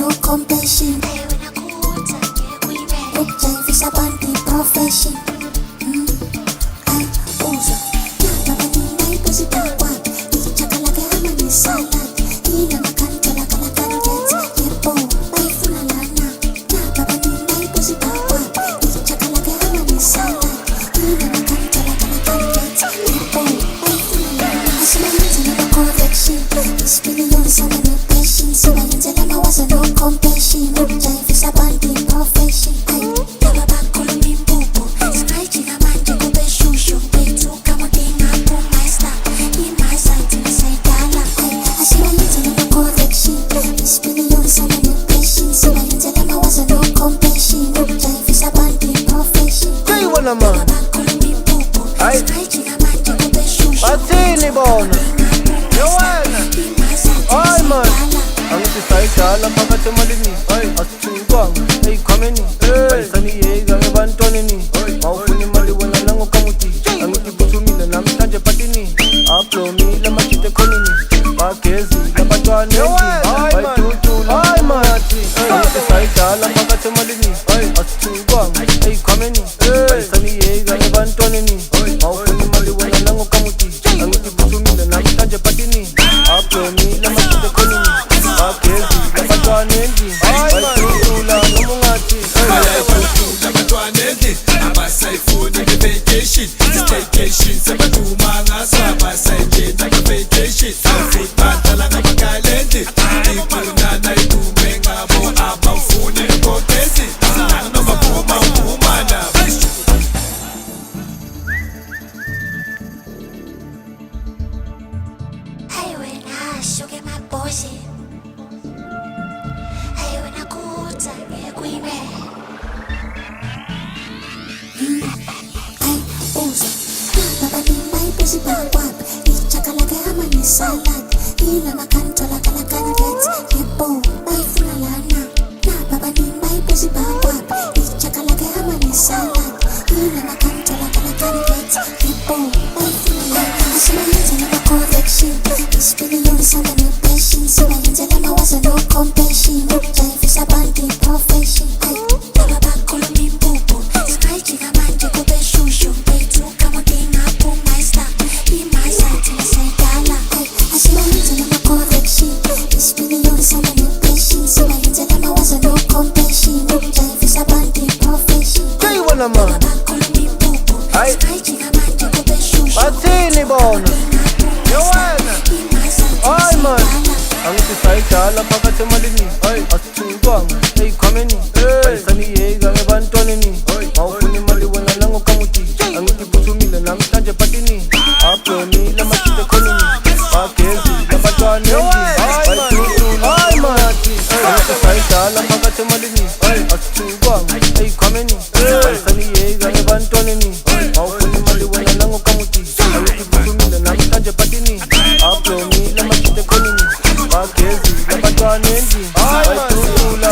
no compassion. Ukujayivisa abantu i-profession. Ay, uzwa nababaninga ipozidakwa ichakalake amanisalad inamakantolakala candidates yebo bayifuna lana. Nababaninga ipozidakwa ichakalake amanisalad inamakantolakala candidates yebo bayifuna lana. Asimayenze nama-correction isipiliyoni sana ne-passion sibayenzela mawazo no compassion. Ukujayivisa abantu i-profession. Ay, bathini bona yewena ay man angithi sayidala phakathi emalini asithukwanga eyikhwameni bayisaniyeka ebantwaneni mawufuna imali wena nangokamuthi angithi phuthumile namhlanje patini ablomile amajita ekhonini bagezile abantwana bayithuthula angithi sayidala phakathi emalini asithukwanga eyikhwameni bayisaniyeka ebantwaneni mawufuna imali wena nangokamuthi angithi phuthumile namhlanje patini ablomile amajita ekhonini bagezile abantwana endlini bayithuthula noma ungathi abantwana endlini abasayifuni nge-vacation i-staycation sebaduma ngaso abasayingeni nge-vacation futhi badala ngabakalendli ikunana idume ngabo abawufuni nge-kokesi nanoma phuma nabo. Hey, when I sugar my bullshit. Hey, when I cool time, yeah, queen man. Ay, uzwa nababaninga ipozidakwa ichakalake amanisalad inamakantolakala candidates yebo bayifuna lana. Nababaninga ipozidakwa ichakalake amanisalad inamakantolakala candidates yebo bayifuna lana. Asimayenze nama-correction isipiliyoni sana ne-passion sibayenzela mawazo no compassion. Ukujayivisa abantu i-profession. Ay, laba bakhuluma impuphu singayijika manje kube shushu beyithuka modinga phuma imayisathi nasayidala. Ay, asimayenze nama-correction isipiliyoni sana ne-passion sibayenzela mawazo no compassion. Ukujayivisa abantu i-profession. kuyibona man Bakhuluma impuphu singayijika manje kube shushu bathini bona yewena ay man angithi sayidala phakathi emalini asithukwanga eyikhwameni bayisaniyeka ebantwaneni mawufuna imali wena nangokamuthi angithi phuthumile namhlanje patini ablomile amajita ekhonini bagezile abantwana endlini bayithuthula angithi sayidala phakathi emalini asithukwanga eyikhwameni bayisaniyeka ebantwaneni mawufuna imali wena nangokamuthi angithi phuthumile namhlanje patini ablomile amajita ekhonini bagezile abantwana endlini bayithuthula